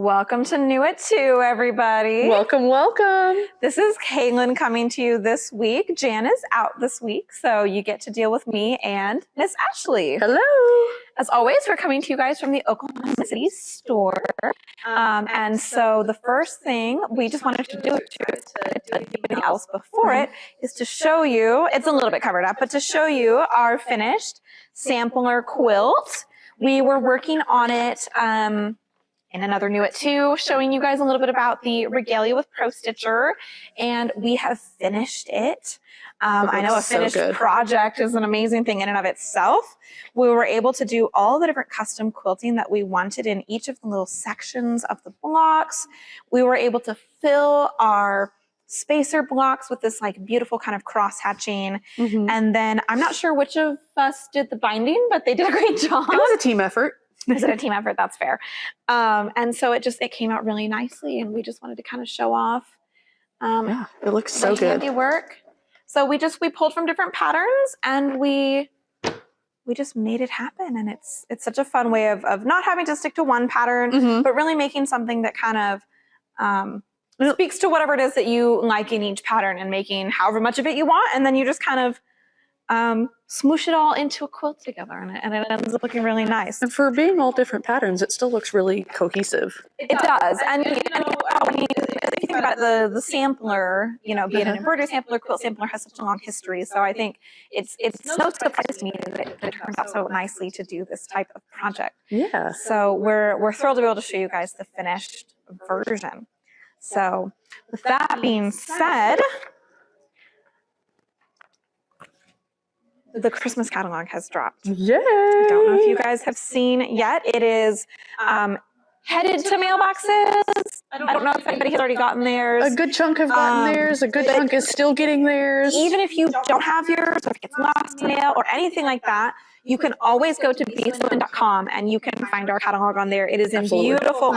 Welcome to New It Too, everybody. Welcome, welcome. This is Caitlin coming to you this week. Jan is out this week, so you get to deal with me and Miss Ashley. Hello. As always, we're coming to you guys from the Oklahoma City store. And so the first thing we just wanted to do to anything else before it is to show you, it's a little bit covered up, but to show you our finished sampler quilt. We were working on it in another New It Too, showing you guys a little bit about the Regalia with Pro Stitcher, and we have finished it. I know a finished project is an amazing thing in and of itself. We were able to do all the different custom quilting that we wanted in each of the little sections of the blocks. We were able to fill our spacer blocks with this like beautiful kind of cross hatching. And then I'm not sure which of us did the binding, but they did a great job. It was a team effort. Is it a team effort? That's fair. And so it came out really nicely, and we just wanted to kind of show off. Yeah, it looks so good. Handiwork. So we pulled from different patterns, and we just made it happen. And it's such a fun way of not having to stick to one pattern, but really making something that kind of speaks to whatever it is that you like in each pattern, and making however much of it you want, and then you just kind of smoosh it all into a quilt together, and it ends up looking really nice. And for being all different patterns, it still looks really cohesive. It does. And if you think about the sampler, be it an embroidery sampler, quilt sampler has such a long history. So I think it's no surprise to me that it turned out so nicely to do this type of project. Yeah. So we're thrilled to be able to show you guys the finished version. So with that being said, the Christmas catalog has dropped. Yay! I don't know if you guys have seen yet. It is headed to mailboxes. I don't know if anybody has already gotten theirs. A good chunk have gotten theirs. A good chunk is still getting theirs. Even if you don't have yours, or if it gets lost in mail or anything like that, you can always go to beastwoman.com and you can find our catalog on there. It is in beautiful,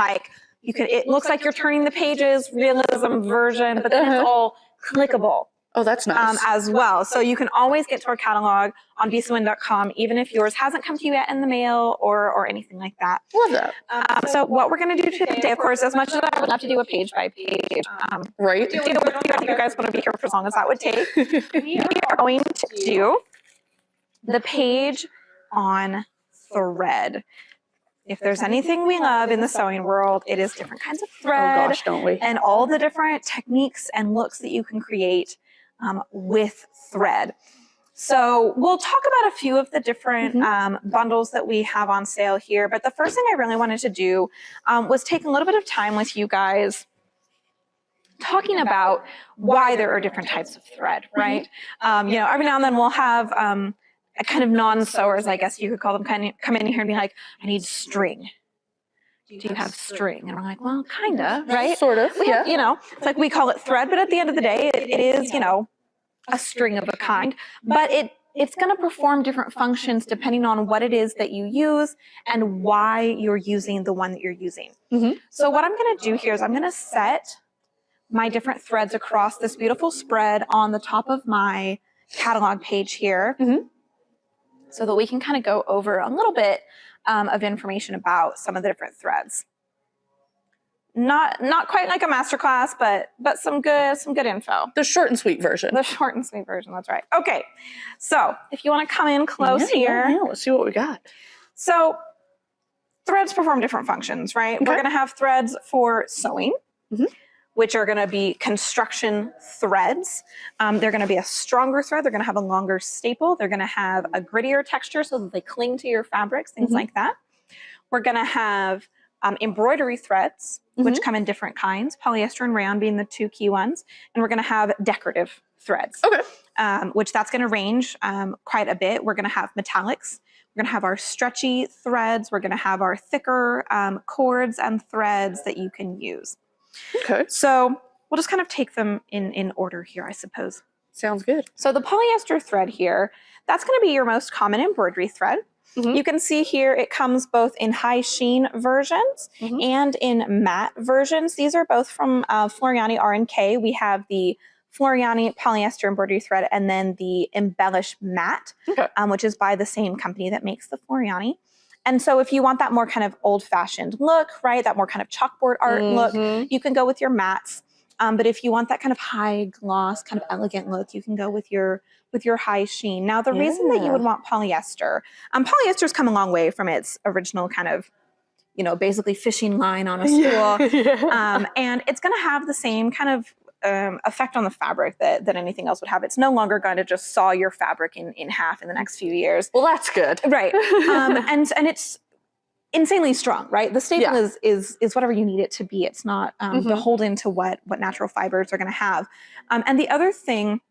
it looks like you're turning the pages, realism version, but then it's all clickable. Oh, that's nice. As well. So you can always get to our catalog on beastwoman.com, even if yours hasn't come to you yet in the mail or anything like that. Love that. So what we're going to do today, of course, as much as I would love to do a page by page, right? I think you guys want to be here for as long as that would take. We are going to do the page on thread. If there's anything we love in the sewing world, it is different kinds of thread. Oh gosh, don't we? And all the different techniques and looks that you can create with thread. So we'll talk about a few of the different bundles that we have on sale here. But the first thing I really wanted to do was take a little bit of time with you guys talking about why there are different types of thread, right? Every now and then we'll have a kind of non-sewers, I guess you could call them, kind of come in here and be like, I need string. Do you have string? And we're like, well, kind of, right? Sort of, yeah. It's like we call it thread, but at the end of the day, it is, a string of a kind. But it's going to perform different functions depending on what it is that you use and why you're using the one that you're using. So what I'm going to do here is I'm going to set my different threads across this beautiful spread on the top of my catalog page here so that we can kind of go over a little bit of information about some of the different threads. Not quite like a masterclass, but some good info. The short and sweet version. The short and sweet version, that's right. Okay, so if you want to come in close here. Yeah, let's see what we got. So threads perform different functions, right? Okay. We're going to have threads for sewing, which are going to be construction threads. They're going to be a stronger thread. They're going to have a longer staple. They're going to have a grittier texture so that they cling to your fabrics, things like that. We're going to have embroidery threads, which come in different kinds, polyester and rayon being the two key ones. And we're going to have decorative threads, which that's going to range quite a bit. We're going to have metallics. We're going to have our stretchy threads. We're going to have our thicker cords and threads that you can use. Okay. So we'll just kind of take them in order here, I suppose. Sounds good. So the polyester thread here, that's going to be your most common embroidery thread. You can see here it comes both in high sheen versions and in matte versions. These are both from Floriani R&K. We have the Floriani polyester embroidery thread and then the embellished matte, which is by the same company that makes the Floriani. And so if you want that more kind of old-fashioned look, right, that more kind of chalkboard art look, you can go with your mattes. But if you want that kind of high gloss, kind of elegant look, you can go with your high sheen. Now, the reason that you would want polyester, polyester's come a long way from its original kind of, basically fishing line on a spool. And it's going to have the same kind of effect on the fabric that anything else would have. It's no longer going to just saw your fabric in half in the next few years. Well, that's good. Right. And it's insanely strong, right? The staple is whatever you need it to be. It's not beholden to what natural fibers are going to have. And the other thing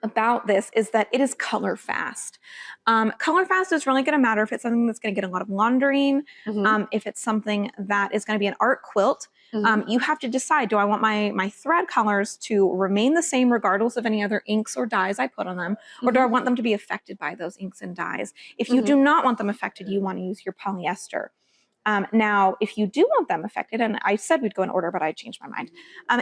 about this is that it is color fast. Color fast is really going to matter if it's something that's going to get a lot of laundering, if it's something that is going to be an art quilt. You have to decide, do I want my thread colors to remain the same regardless of any other inks or dyes I put on them, or do I want them to be affected by those inks and dyes? If you do not want them affected, you want to use your polyester. Now, if you do want them affected, and I said we'd go in order, but I changed my mind,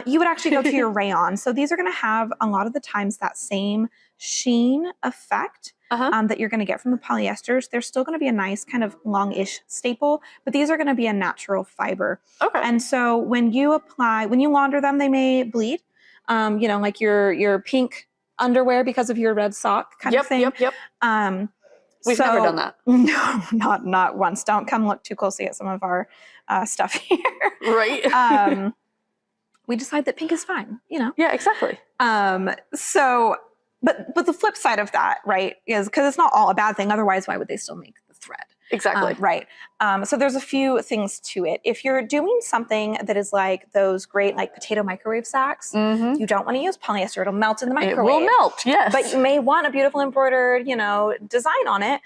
you would actually go to your rayon. So these are going to have a lot of the times that same sheen effect that you're going to get from the polyesters. They're still going to be a nice kind of longish staple, but these are going to be a natural fiber. Okay. And so when you launder them, they may bleed, like your pink underwear because of your red sock kind of thing. Yep. We've never done that. No, not once. Don't come look too closely at some of our stuff here. Right. We decide that pink is fine, Yeah, exactly. But the flip side of that, right, is because it's not all a bad thing. Otherwise, why would they still make the thread? Exactly. Right. So there's a few things to it. If you're doing something that is like those great like potato microwave sacks, you don't want to use polyester. It'll melt in the microwave. It will melt, yes. But you may want a beautiful embroidered, design on it.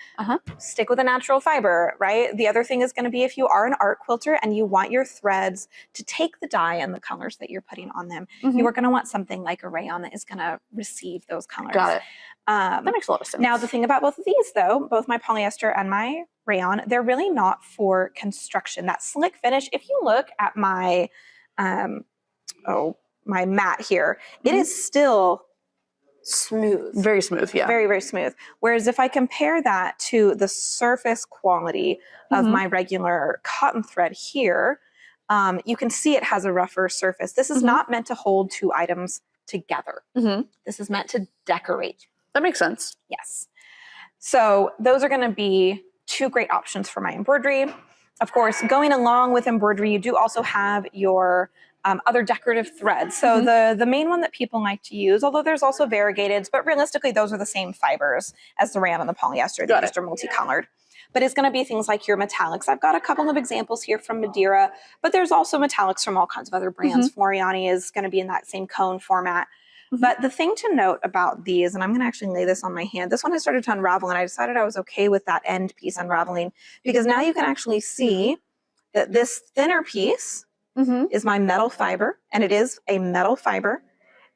Stick with a natural fiber, right? The other thing is going to be if you are an art quilter and you want your threads to take the dye and the colors that you're putting on them, you are going to want something like a rayon that is going to receive those colors. Got it. That makes a lot of sense. Now, the thing about both of these, though, both my polyester and my rayon, they're really not for construction. That slick finish, if you look at my my mat here, it is still smooth. Very smooth, yeah. Very, very smooth. Whereas if I compare that to the surface quality of my regular cotton thread here, you can see it has a rougher surface. This is not meant to hold two items together. This is meant to decorate. That makes sense. Yes. So those are going to be two great options for my embroidery. Of course, going along with embroidery, you do also have your other decorative threads. So the main one that people like to use, although there's also variegateds, but realistically, those are the same fibers as the rayon and the polyester. They just are multicolored. But it's going to be things like your metallics. I've got a couple of examples here from Madeira, but there's also metallics from all kinds of other brands. Floriani is going to be in that same cone format. But the thing to note about these, and I'm going to actually lay this on my hand, this one has started to unravel, and I decided I was okay with that end piece unraveling, because now you can actually see that this thinner piece is my metal fiber, and it is a metal fiber,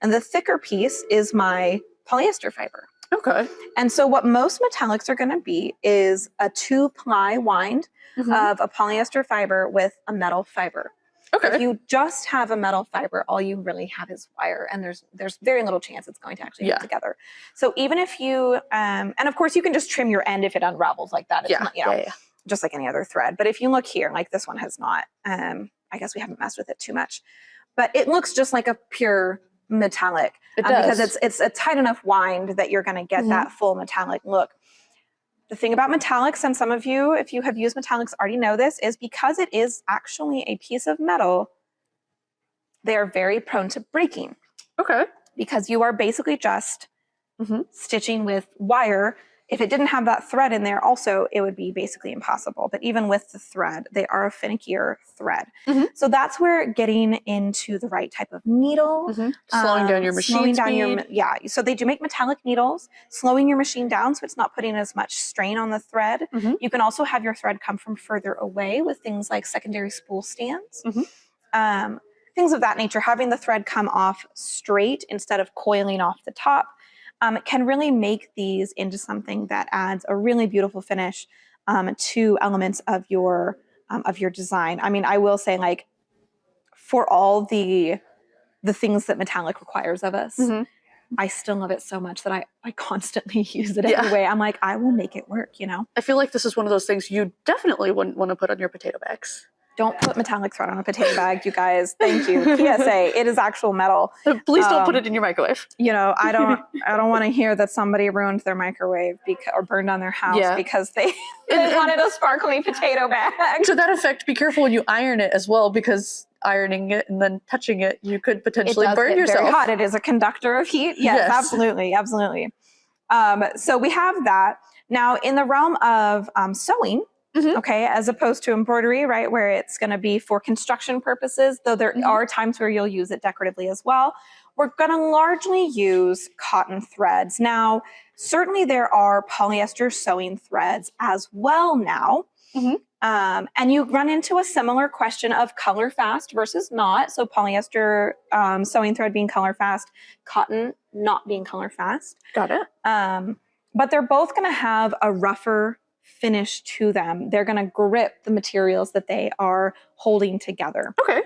and the thicker piece is my polyester fiber. Okay. And so what most metallics are going to be is a 2-ply wind of a polyester fiber with a metal fiber. Okay. If you just have a metal fiber, all you really have is wire, and there's very little chance it's going to actually get together. So even if you, and of course you can just trim your end if it unravels like that. It's not, just like any other thread. But if you look here, like this one has not, I guess we haven't messed with it too much, but it looks just like a pure metallic. It does. Because it's a tight enough wind that you're going to get that full metallic look. The thing about metallics, and some of you, if you have used metallics, already know this, is because it is actually a piece of metal, they are very prone to breaking. Okay. Because you are basically just stitching with wire. If it didn't have that thread in there also, it would be basically impossible. But even with the thread, they are a finickier thread. So that's where getting into the right type of needle. Slowing down your machine speed. So they do make metallic needles, slowing your machine down so it's not putting as much strain on the thread. You can also have your thread come from further away with things like secondary spool stands. Things of that nature. Having the thread come off straight instead of coiling off the top. Can really make these into something that adds a really beautiful finish to elements of your design. I mean, I will say, like, for all the things that metallic requires of us, I still love it so much that I constantly use it Yeah. anyway. I'm like, I will make it work, you know? I feel like this is one of those things you definitely wouldn't want to put on your potato bags. Don't put metallic thread on a potato bag, you guys. Thank you. PSA, it is actual metal. Please don't put it in your microwave. You know, I don't want to hear that somebody ruined their microwave or burned down their house because they wanted a sparkly potato bag. To that effect, be careful when you iron it as well, because ironing it and then touching it, you could potentially burn yourself. Very hot. It is a conductor of heat. Yes. Absolutely. So we have that. Now, in the realm of sewing, okay, as opposed to embroidery, right, where it's going to be for construction purposes, though there are times where you'll use it decoratively as well, we're going to largely use cotton threads. Now, certainly there are polyester sewing threads as well now. And you run into a similar question of color fast versus not. So polyester sewing thread being color fast, cotton not being color fast. Got it. But they're both going to have a rougher finish to them. They're going to grip the materials that they are holding together. Okay.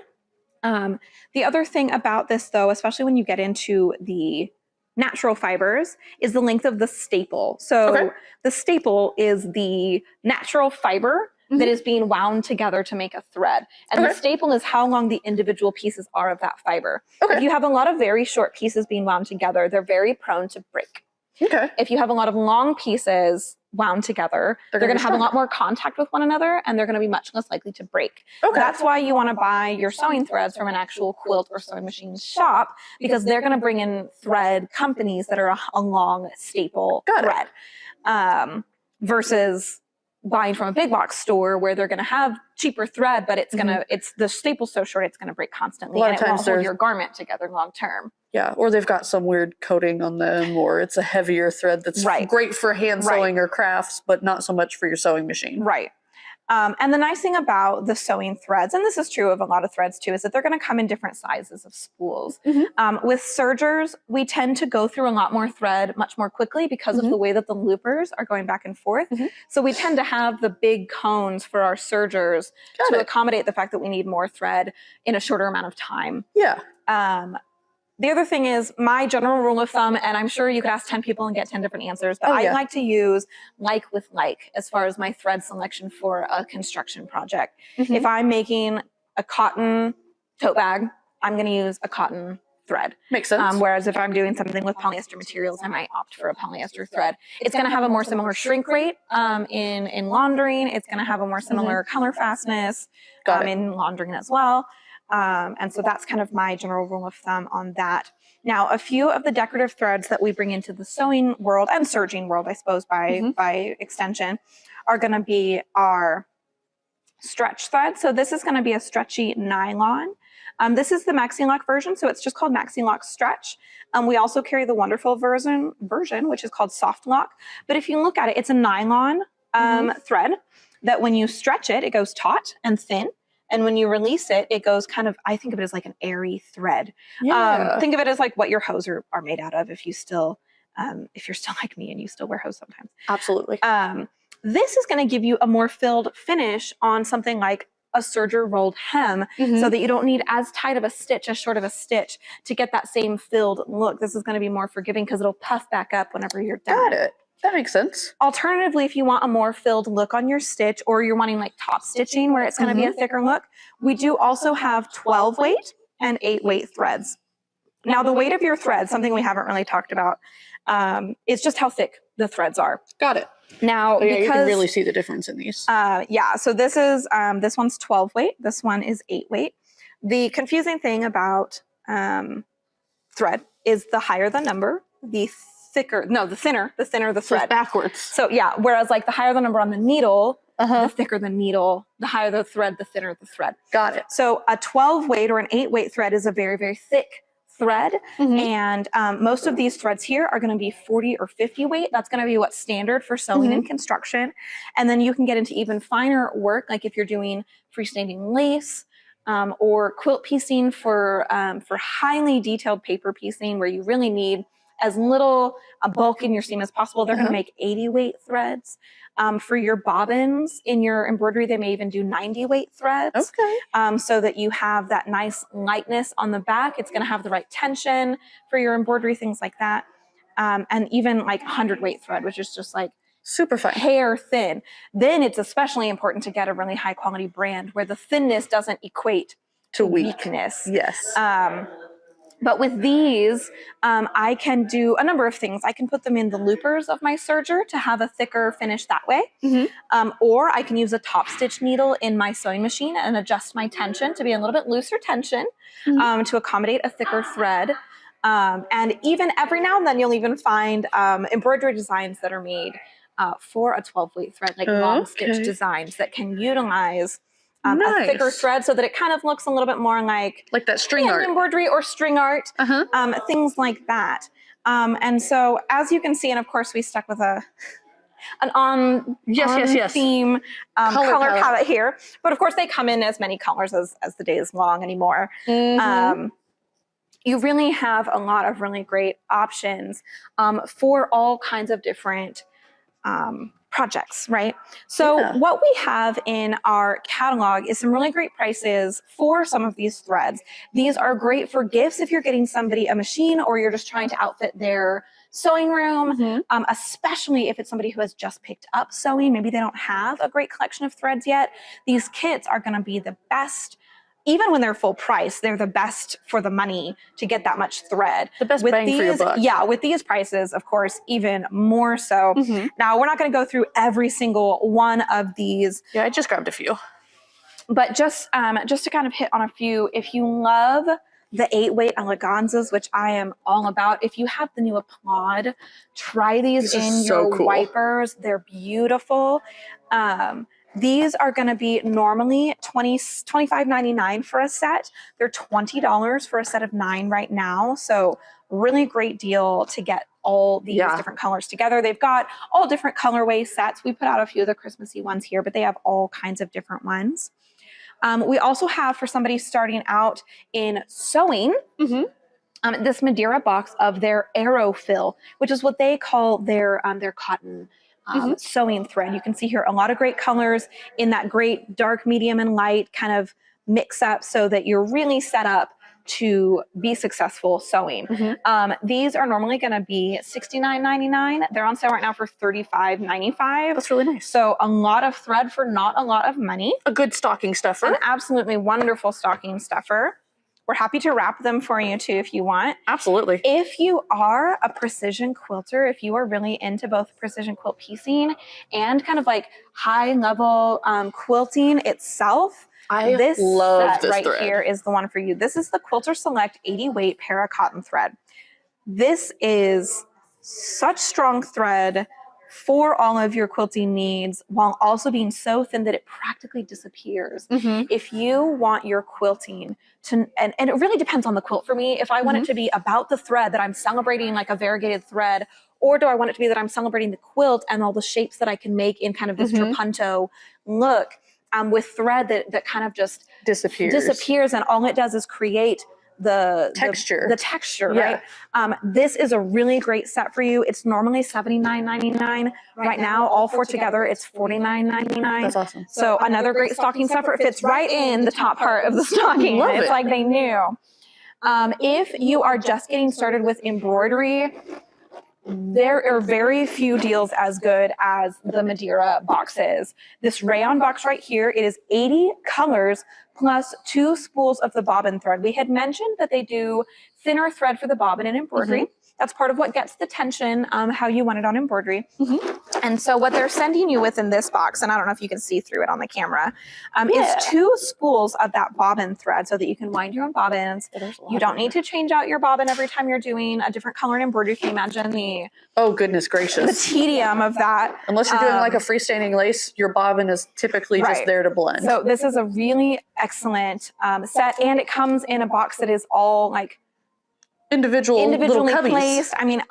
The other thing about this, though, especially when you get into the natural fibers, is the length of the staple. So the staple is the natural fiber that is being wound together to make a thread. And the staple is how long the individual pieces are of that fiber. If you have a lot of very short pieces being wound together, they're very prone to break. If you have a lot of long pieces wound together, they're going to have a lot more contact with one another, and they're going to be much less likely to break. That's why you want to buy your sewing threads from an actual quilt or sewing machine shop, because they're going to bring in thread companies that are a long staple thread versus buying from a big box store where they're going to have cheaper thread, but it's going to, it's the staple's so short, it's going to break constantly, and it won't hold your garment together long term. Yeah, or they've got some weird coating on them, or it's a heavier thread that's great for hand sewing or crafts, but not so much for your sewing machine. And the nice thing about the sewing threads, and this is true of a lot of threads too, is that they're going to come in different sizes of spools. With sergers, we tend to go through a lot more thread much more quickly because of the way that the loopers are going back and forth. So we tend to have the big cones for our sergers to accommodate the fact that we need more thread in a shorter amount of time. The other thing is my general rule of thumb, and I'm sure you could ask 10 people and get 10 different answers, but I like to use like with like as far as my thread selection for a construction project. If I'm making a cotton tote bag, I'm going to use a cotton thread. Makes sense. Whereas if I'm doing something with polyester materials, I might opt for a polyester thread. It's going to have a more similar shrink rate in laundering. It's going to have a more similar color fastness in laundering as well. And so that's kind of my general rule of thumb on that. Now, a few of the decorative threads that we bring into the sewing world and serging world, I suppose, by extension, are going to be our stretch thread. So this is going to be a stretchy nylon. This is the Maxi-Lock version, so it's just called Maxi-Lock Stretch. We also carry the wonderful version, which is called Soft Lock. But if you look at it, it's a nylon thread that when you stretch it, it goes taut and thin. And when you release it, it goes kind of, I think of it as like an airy thread. Think of it as like what your hose are made out of if you're still like me and you still wear hose sometimes. Absolutely. This is going to give you a more filled finish on something like a serger rolled hem so that you don't need as tight of a stitch, as short of a stitch to get that same filled look. This is going to be more forgiving because it'll puff back up whenever you're done. Got it. That makes sense. Alternatively, if you want a more filled look on your stitch, or you're wanting like top stitching where it's going to be a thicker look, we do also have 12 weight and 8 weight threads. Now, the weight of your thread, something we haven't really talked about, is just how thick the threads are. Got it. Now, you can really see the difference in these. So this is this one's 12 weight. This one is 8 weight. The confusing thing about thread is the higher the number, the thinner the thread. So it's backwards. So yeah, whereas like the higher the number on the needle, the thicker the needle, the higher the thread, the thinner the thread. Got it. So a 12 weight or an 8 weight thread is a very, very thick thread. And most of these threads here are going to be 40 or 50 weight. That's going to be what's standard for sewing and construction. And then you can get into even finer work, like if you're doing freestanding lace, or quilt piecing for highly detailed paper piecing where you really need as little bulk in your seam as possible. They're going to make 80 weight threads. For your bobbins in your embroidery, they may even do 90 weight threads. Okay. So that you have that nice lightness on the back. It's going to have the right tension for your embroidery, things like that. And even like 100 weight thread, which is just like super fine, hair thin. Then it's especially important to get a really high quality brand where the thinness doesn't equate to weakness. Yes. But with these, I can do a number of things. I can put them in the loopers of my serger to have a thicker finish that way. Or I can use a top stitch needle in my sewing machine and adjust my tension to be a little bit looser tension to accommodate a thicker thread. And even every now and then you'll even find embroidery designs that are made for a 12 weight thread, like long stitch designs that can utilize a thicker thread so that it kind of looks a little bit more like that string art embroidery or string art, things like that. And so as you can see, and of course we stuck with an on theme color palette here, but of course they come in as many colors as the day is long anymore. You really have a lot of really great options for all kinds of different projects, right? So what we have in our catalog is some really great prices for some of these threads. These are great for gifts if you're getting somebody a machine or you're just trying to outfit their sewing room, especially if it's somebody who has just picked up sewing. Maybe they don't have a great collection of threads yet. These kits are going to be the best. Even when they're full price, they're the best for the money to get that much thread. The best bang for your buck. Yeah, with these prices, of course, even more so. Now, we're not going to go through every single one of these. Yeah, I just grabbed a few. But just to kind of hit on a few, if you love the 8-weight eleganzas, which I am all about, if you have the new Applaud, try these in your wipers. They're beautiful. These are going to be normally $25.99 for a set. They're $20 for a set of 9 right now. So really great deal to get all these different colors together. They've got all different colorway sets. We put out a few of the Christmassy ones here, but they have all kinds of different ones. We also have, for somebody starting out in sewing, this Madeira box of their Aerofill, which is what they call their cotton sewing thread. You can see here a lot of great colors in that great dark, medium, and light kind of mix up so that you're really set up to be successful sewing. These are normally going to be $69.99. They're on sale right now for $35.95. That's really nice. So a lot of thread for not a lot of money. A good stocking stuffer. An absolutely wonderful stocking stuffer. We're happy to wrap them for you too if you want. Absolutely. If you are a precision quilter, if you are really into both precision quilt piecing and kind of like high level quilting itself, this set right here is the one for you. This is the Quilter Select 80 weight para cotton thread. This is such strong thread for all of your quilting needs while also being so thin that it practically disappears. If you want your quilting to, and it really depends on the quilt for me. If I want it to be about the thread that I'm celebrating like a variegated thread, or do I want it to be that I'm celebrating the quilt and all the shapes that I can make in kind of this trapunto look with thread that kind of just disappears and all it does is create the texture, right? This is a really great set for you. It's normally $79.99. Right now, all four together, it's $49.99. That's awesome. So another great stocking stuffer. It fits right in the top part of the stocking. It's like they knew. If you are just getting started with embroidery, there are very few deals as good as the Madeira boxes. This rayon box right here, it is 80 colors plus 2 spools of the bobbin thread. We had mentioned that they do thinner thread for the bobbin and embroidery. That's part of what gets the tension, how you want it on embroidery. And so what they're sending you with in this box, and I don't know if you can see through it on the camera, is 2 spools of that bobbin thread so that you can wind your own bobbins. You don't need to change out your bobbin every time you're doing a different color in embroidery. Can you imagine the goodness gracious, the tedium of that? Unless you're doing like a freestanding lace, your bobbin is typically just there to blend. So this is a really excellent set, and it comes in a box that is all like individually placed. I mean,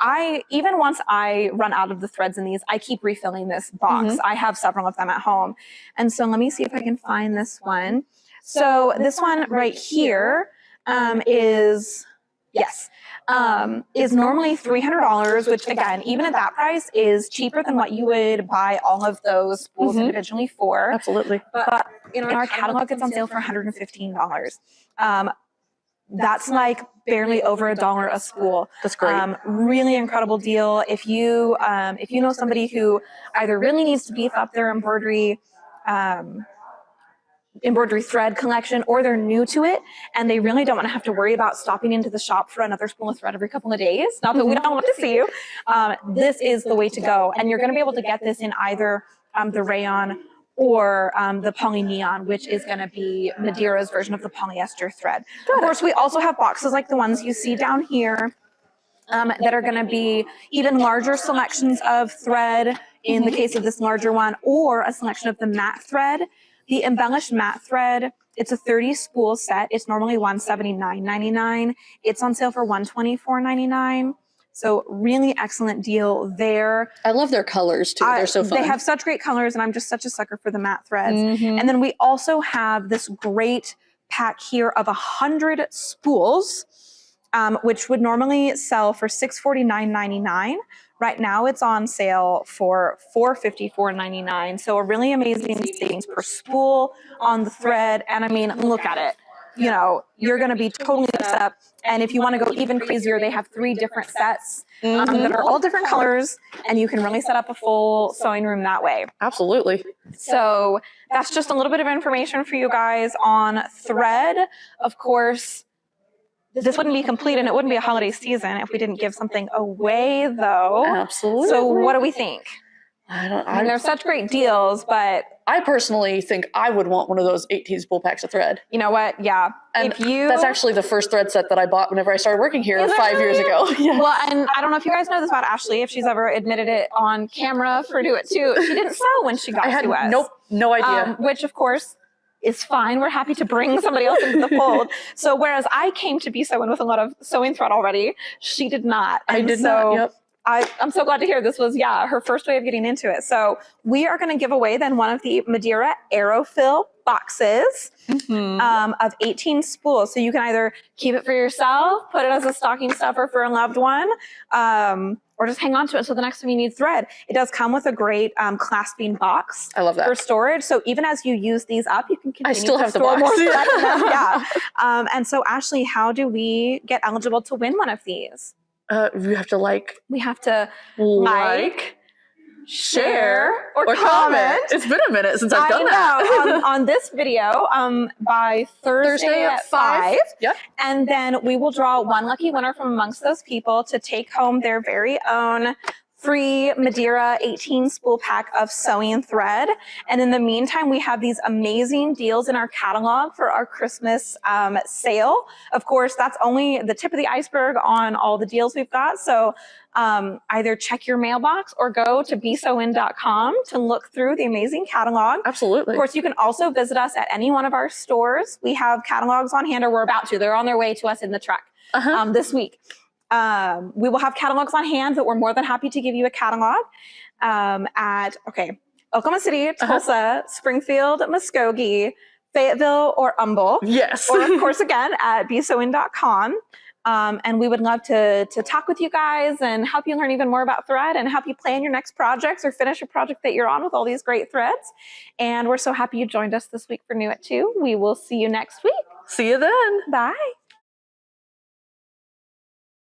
even once I run out of the threads in these, I keep refilling this box. I have several of them at home. And so let me see if I can find this one. So this one right here is Yes. Is normally $300, which again, even at that price, is cheaper than what you would buy all of those spools individually for. Absolutely. But in our catalog, it's on sale for $115. That's like barely over $1 a spool. That's great. Really incredible deal. If you know somebody who either really needs to beef up their embroidery thread collection, or they're new to it and they really don't want to have to worry about stopping into the shop for another spool of thread every couple of days. Not that we don't want to see you. This is the way to go. And you're going to be able to get this in either the rayon or the poly neon, which is going to be Madeira's version of the polyester thread. Of course, we also have boxes like the ones you see down here that are going to be even larger selections of thread in the case of this larger one, or a selection of the matte thread. The embellished matte thread, it's a 30 spool set. It's normally $179.99. It's on sale for $124.99. So really excellent deal there. I love their colors too. They're so fun. They have such great colors, and I'm just such a sucker for the matte threads. And then we also have this great pack here of 100 spools, which would normally sell for $649.99. Right now it's on sale for $454.99. So a really amazing savings per spool on the thread. And I mean, look at it. You know, you're going to be totally set up. And if you want to go even crazier, they have 3 different sets that are all different colors, and you can really set up a full sewing room that way. Absolutely. So that's just a little bit of information for you guys on thread. Of course, this wouldn't be complete and it wouldn't be a holiday season if we didn't give something away, though. Absolutely. So what do we think? I mean, they're such great deals, but I personally think I would want one of those 18 spool packs of thread. You know what? Yeah. And that's actually the first thread set that I bought whenever I started working here 5 years ago. Yeah. Well, and I don't know if you guys know this about Ashley, if she's ever admitted it on camera for Do It Too. She didn't sew when she got to us. No idea. Which, of course, is fine. We're happy to bring somebody else into the fold. So whereas I came to be sewing with a lot of sewing thread already, she did not. I did not. Yep. I'm so glad to hear this was, her first way of getting into it. So we are going to give away then one of the Madeira Aerofill boxes of 18 spools. So you can either keep it for yourself, put it as a stocking stuffer for a loved one, or just hang on to it so the next time you need thread. It does come with a great clasping box. I love that. For storage. So even as you use these up, you can continue I still to have the store box. more thread in them. Yeah. And so Ashley, how do we get eligible to win one of these? We have to We have to like, share, or comment. It's been a minute since I've done that. on this video by Thursday at 5. Yep. And then we will draw one lucky winner from amongst those people to take home their very own free Madeira 18 spool pack of sewing thread. And in the meantime, we have these amazing deals in our catalog for our Christmas sale. Of course, that's only the tip of the iceberg on all the deals we've got. So either check your mailbox or go to besewin.com to look through the amazing catalog. Absolutely. Of course, you can also visit us at any one of our stores. We have catalogs on hand, or we're about to. They're on their way to us in the truck this week. We will have catalogs on hand, but we're more than happy to give you a catalog at Oklahoma City, Tulsa, Springfield, Muskogee, Fayetteville, or Humble. Yes. Or of course, again, at besewin.com. And we would love to talk with you guys and help you learn even more about thread and help you plan your next projects or finish a project that you're on with all these great threads. And we're so happy you joined us this week for New It Too. We will see you next week. See you then. Bye.